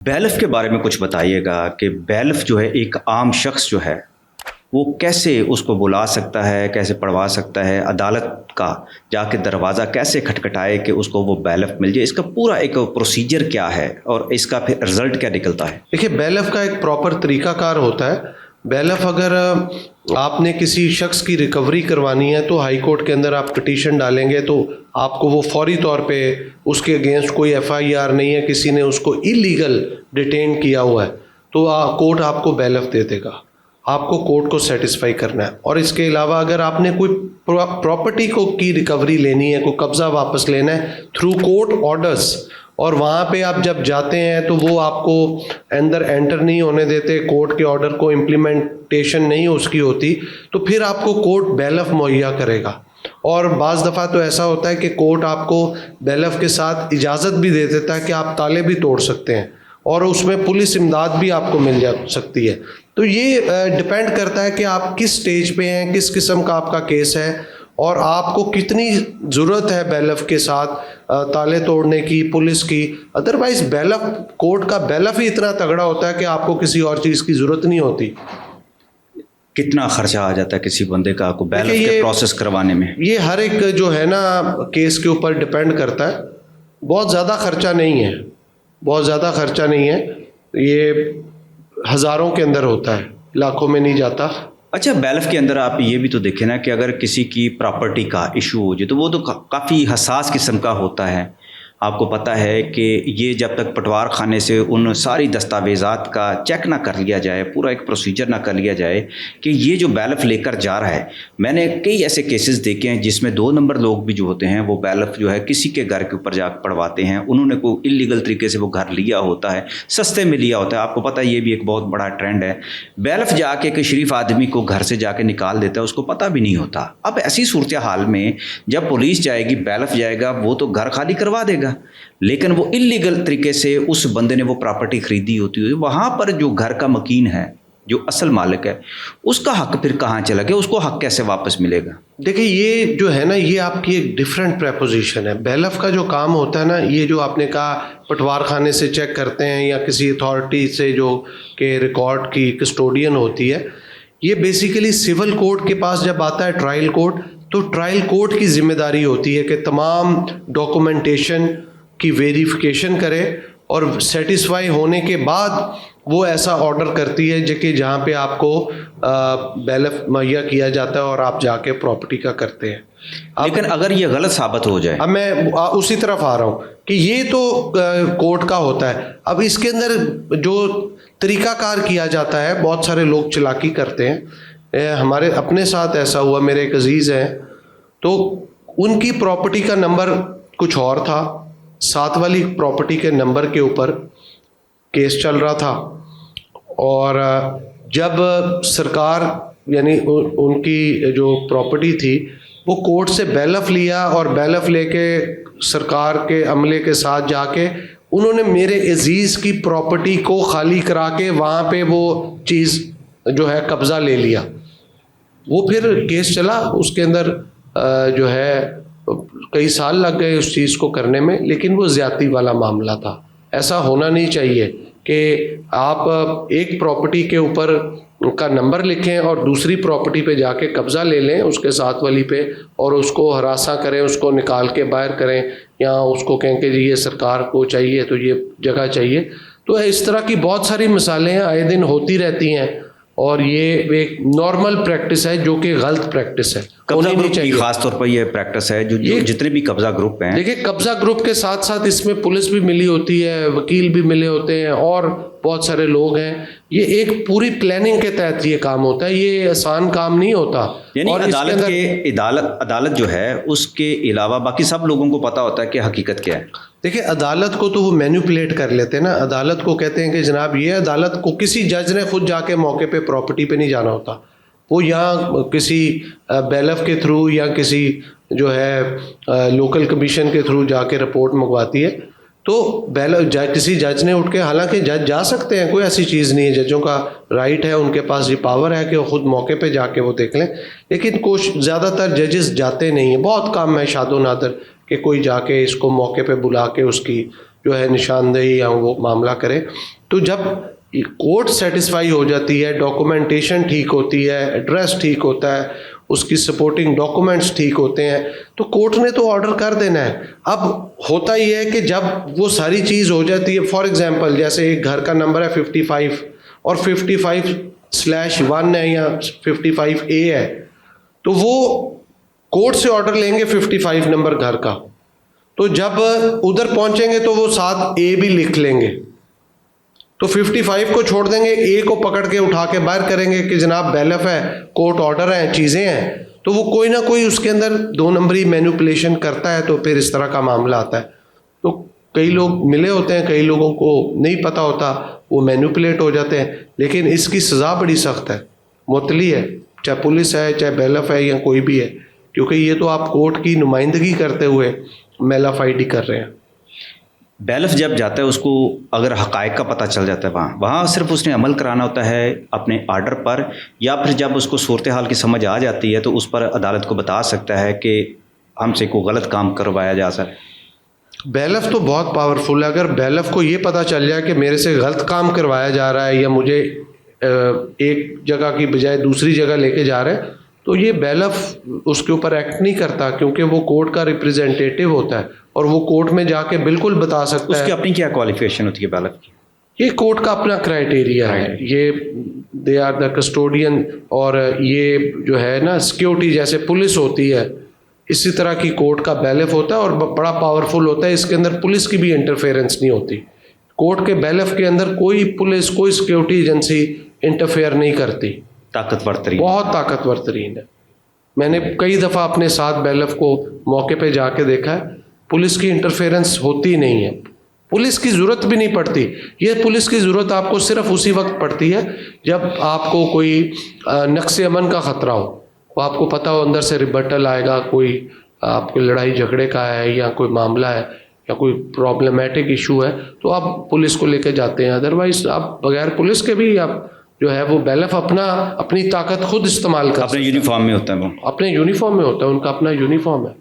Bailiff کے بارے میں کچھ بتائیے گا کہ بیلف جو ہے ایک عام شخص جو ہے وہ کیسے اس کو بلا سکتا ہے، کیسے پڑھوا سکتا ہے، عدالت کا جا کے دروازہ کیسے کھٹکھٹائے کہ اس کو وہ بیلف مل جائے، اس کا پورا ایک پروسیجر کیا ہے اور اس کا پھر رزلٹ کیا نکلتا ہے؟ دیکھیے، بیلف کا ایک پراپر طریقہ کار ہوتا ہے. بیلف اگر آپ نے کسی شخص کی ریکوری کروانی ہے تو ہائی کورٹ کے اندر آپ پٹیشن ڈالیں گے تو آپ کو وہ فوری طور پہ اس کے اگینسٹ کوئی ایف آئی آر نہیں ہے، کسی نے اس کو ایلیگل ڈیٹین کیا ہوا ہے تو کورٹ آپ کو بیلف دے دے گا. آپ کو کورٹ کو سیٹسفائی کرنا ہے. اور اس کے علاوہ اگر آپ نے کوئی پراپرٹی کو کی ریکوری لینی ہے، کوئی قبضہ واپس لینا ہے تھرو کورٹ آرڈرس، اور وہاں پہ آپ جب جاتے ہیں تو وہ آپ کو اندر انٹر نہیں ہونے دیتے، کورٹ کے آرڈر کو امپلیمنٹیشن نہیں اس کی ہوتی، تو پھر آپ کو کورٹ بیلف مہیا کرے گا. اور بعض دفعہ تو ایسا ہوتا ہے کہ کورٹ آپ کو بیلف کے ساتھ اجازت بھی دے دیتا ہے کہ آپ تالے بھی توڑ سکتے ہیں اور اس میں پولیس امداد بھی آپ کو مل جا سکتی ہے. تو یہ ڈپینڈ کرتا ہے کہ آپ کس سٹیج پہ ہیں، کس قسم کا آپ کا کیس ہے اور آپ کو کتنی ضرورت ہے بیلف کے ساتھ تالے توڑنے کی، پولیس کی. ادروائز بیلف، کورٹ کا بیلف ہی اتنا تگڑا ہوتا ہے کہ آپ کو کسی اور چیز کی ضرورت نہیں ہوتی. کتنا خرچہ آ جاتا ہے کسی بندے کا کو بیلف کے پروسیس کروانے میں؟ یہ ہر ایک جو ہے نا کیس کے اوپر ڈپینڈ کرتا ہے. بہت زیادہ خرچہ نہیں ہے، بہت زیادہ خرچہ نہیں ہے. یہ ہزاروں کے اندر ہوتا ہے، لاکھوں میں نہیں جاتا. اچھا، بیلف کے اندر آپ یہ بھی تو دیکھیں نا کہ اگر کسی کی پراپرٹی کا ایشو ہو جائے تو وہ تو کافی حساس قسم کا ہوتا ہے. آپ کو پتہ ہے کہ یہ جب تک پٹوار خانے سے ان ساری دستاویزات کا چیک نہ کر لیا جائے، پورا ایک پروسیجر نہ کر لیا جائے کہ یہ جو بیلف لے کر جا رہا ہے. میں نے کئی ایسے کیسز دیکھے ہیں جس میں 2 نمبر لوگ بھی جو ہوتے ہیں وہ بیلف جو ہے کسی کے گھر کے اوپر جا کے پڑھواتے ہیں. انہوں نے کوئی انلیگل طریقے سے وہ گھر لیا ہوتا ہے، سستے میں لیا ہوتا ہے. آپ کو پتہ ہے یہ بھی ایک بہت بڑا ٹرینڈ ہے. بیلف جا کے ایک شریف آدمی کو گھر سے جا کے نکال دیتا ہے، اس کو پتہ بھی نہیں ہوتا. اب ایسی صورتحال میں جب پولیس جائے گی، بیلف جائے گا، وہ تو گھر خالی کروا دے گا، لیکن وہ انلیگل طریقے سے اس بندے نے وہ پراپرٹی خریدی ہوتی ہے. وہاں پر جو گھر کا مکین ہے، جو اصل مالک ہے، اس کا حق پھر کہاں چلا گیا؟ اس کو حق کیسے واپس ملے گا؟ دیکھیں، یہ جو ہے نا یہ آپ کی ایک ڈفرینٹ پریپوزیشن ہے. بیلف کا جو کام ہوتا ہے نا، یہ جو آپ نے کہا پٹوار خانے سے چیک کرتے ہیں یا کسی اتھارٹی سے جو کہ ریکارڈ کی کسٹوڈین ہوتی ہے، یہ بیسیکلی سول کورٹ کے پاس جب آتا ہے ٹرائل کورٹ، تو ٹرائل کورٹ کی ذمہ داری ہوتی ہے کہ تمام ڈاکومنٹیشن کی ویریفیکیشن کرے اور سیٹسفائی ہونے کے بعد وہ ایسا آرڈر کرتی ہے کہ جہاں پہ آپ کو بیلف مہیا کیا جاتا ہے اور آپ جا کے پراپرٹی کا کرتے ہیں. لیکن اگر یہ غلط ثابت ہو جائے، اب میں اسی طرف آ رہا ہوں کہ یہ تو کورٹ کا ہوتا ہے. اب اس کے اندر جو طریقہ کار کیا جاتا ہے، بہت سارے لوگ چلاکی کرتے ہیں. ہمارے اپنے ساتھ ایسا ہوا، میرے ایک عزیز ہیں تو ان کی پراپرٹی کا نمبر کچھ اور تھا، 7 والی پراپرٹی کے نمبر کے اوپر کیس چل رہا تھا. اور جب سرکار یعنی ان کی جو پراپرٹی تھی وہ کورٹ سے بیلف لیا اور بیلف لے کے سرکار کے عملے کے ساتھ جا کے انہوں نے میرے عزیز کی پراپرٹی کو خالی کرا کے وہاں پہ وہ چیز جو ہے قبضہ لے لیا. وہ پھر کیس چلا، اس کے اندر جو ہے کئی سال لگ گئے اس چیز کو کرنے میں، لیکن وہ زیادتی والا معاملہ تھا. ایسا ہونا نہیں چاہیے کہ آپ ایک پراپرٹی کے اوپر کا نمبر لکھیں اور دوسری پراپرٹی پہ جا کے قبضہ لے لیں اس کے 7 والی پہ، اور اس کو ہراساں کریں، اس کو نکال کے باہر کریں، یا اس کو کہیں کہ جی یہ سرکار کو چاہیے تو یہ جگہ چاہیے. تو اس طرح کی بہت ساری مثالیں آئے دن ہوتی رہتی ہیں اور یہ ایک نارمل پریکٹس ہے جو کہ غلط پریکٹس ہے. قبضہ گروپ کی خاص طور پر یہ پریکٹس ہے جو جتنے بھی قبضہ گروپ ہیں. دیکھیں، قبضہ گروپ کے ساتھ ساتھ اس میں پولیس بھی ملی ہوتی ہے، وکیل بھی ملے ہوتے ہیں اور بہت سارے لوگ ہیں. یہ ایک پوری پلاننگ کے تحت یہ کام ہوتا ہے، یہ آسان کام نہیں ہوتا. یعنی عدالت جو ہے اس کے علاوہ باقی سب لوگوں کو پتہ ہوتا ہے کہ حقیقت کیا ہے. دیکھیں، عدالت کو تو وہ مینیپولیٹ کر لیتے ہیں نا. عدالت کو کہتے ہیں کہ جناب یہ، عدالت کو کسی جج نے خود جا کے موقع پہ پراپرٹی پہ نہیں جانا ہوتا. وہ یہاں کسی بیلف کے تھرو یا کسی جو ہے لوکل کمیشن کے تھرو جا کے رپورٹ منگواتی ہے. تو کسی جج نے اٹھ کے، حالانکہ جج جا سکتے ہیں، کوئی ایسی چیز نہیں ہے، ججوں کا رائٹ ہے، ان کے پاس یہ پاور ہے کہ وہ خود موقع پہ جا کے وہ دیکھ لیں. لیکن زیادہ تر ججز جاتے نہیں ہیں. بہت کم ہے شاد و نادر کہ کوئی جا کے اس کو موقع پہ بلا کے اس کی جو ہے نشاندہی یا وہ معاملہ کرے. تو جب کورٹ سیٹسفائی ہو جاتی ہے, ڈاکومنٹیشن ٹھیک ہوتی ہے, ایڈریس ٹھیک ہوتا ہے, اس کی سپورٹنگ ڈاکومنٹس ٹھیک ہوتے ہیں, تو کورٹ نے تو آرڈر کر دینا ہے. اب ہوتا یہ ہے کہ جب وہ ساری چیز ہو جاتی ہے, فار ایگزامپل جیسے ایک گھر کا نمبر ہے 55 اور 55/1 ہے یا 55A ہے, تو وہ کورٹ سے آرڈر لیں گے 55 نمبر گھر کا, تو جب ادھر پہنچیں گے تو وہ ساتھ A بھی لکھ لیں گے, تو 55 کو چھوڑ دیں گے, A کو پکڑ کے اٹھا کے باہر کریں گے کہ جناب بیلف ہے, کورٹ آرڈر ہیں, چیزیں ہیں, تو وہ کوئی نہ کوئی اس کے اندر 2 نمبری مینوپولیشن کرتا ہے, تو پھر اس طرح کا معاملہ آتا ہے. تو کئی لوگ ملے ہوتے ہیں, کئی لوگوں کو نہیں پتہ ہوتا, وہ مینوپولیٹ ہو جاتے ہیں. لیکن اس کی سزا بڑی سخت ہے, معطلی ہے, چاہے پولیس ہے, چاہے بیلف ہے, یا کوئی بھی ہے, کیونکہ یہ تو آپ کورٹ کی نمائندگی کرتے ہوئے میلف آئی ڈی کر رہے ہیں. بیلف جب جاتا ہے اس کو اگر حقائق کا پتہ چل جاتا ہے وہاں صرف اس نے عمل کرانا ہوتا ہے اپنے آرڈر پر, یا پھر جب اس کو صورتحال کی سمجھ آ جاتی ہے تو اس پر عدالت کو بتا سکتا ہے کہ ہم سے کوئی غلط کام کروایا جا سکے. بیلف تو بہت پاورفل ہے. اگر بیلف کو یہ پتہ چل جائے کہ میرے سے غلط کام کروایا جا رہا ہے یا مجھے ایک جگہ کی بجائے دوسری جگہ لے کے جا رہے ہیں, تو یہ بیلف اس کے اوپر ایکٹ نہیں کرتا, کیونکہ وہ کورٹ کا ریپریزنٹیٹیو ہوتا ہے اور وہ کورٹ میں جا کے بالکل بتا سکتا ہے. اس کی اپنی کیا کوالیفیکیشن ہوتی ہے بیلف کی؟ یہ کورٹ کا اپنا کرائٹیریا ہے, یہ دے آر دا کسٹوڈین, اور یہ جو ہے نا سیکیورٹی جیسے پولیس ہوتی ہے اسی طرح کی کورٹ کا بیلف ہوتا ہے, اور بڑا پاورفل ہوتا ہے. اس کے اندر پولیس کی بھی انٹرفیئرنس نہیں ہوتی. کورٹ کے بیلف کے اندر کوئی پولیس, کوئی سیکیورٹی ایجنسی انٹرفیئر نہیں کرتی. طاقتور ترین, بہت طاقتور ترین ہے. میں نے کئی دفعہ اپنے ساتھ بیلف کو موقع پہ جا کے دیکھا ہے, پولیس کی انٹرفیئرنس ہوتی نہیں ہے, پولیس کی ضرورت بھی نہیں پڑتی. یہ پولیس کی ضرورت آپ کو صرف اسی وقت پڑتی ہے جب آپ کو کوئی نقص امن کا خطرہ ہو, وہ آپ کو پتہ ہو اندر سے ریبٹل آئے گا, کوئی آپ کو لڑائی جھگڑے کا ہے یا کوئی معاملہ ہے یا کوئی پرابلمیٹک ایشو ہے, تو آپ پولیس کو لے کے جاتے ہیں. ادروائز آپ بغیر پولیس کے بھی آپ جو ہے وہ بیلف اپنی طاقت خود استعمال کر اپنے یونیفارم میں ہوتا ہے, وہ اپنے یونیفارم میں ہوتا ہے, ان کا اپنا یونیفارم ہے.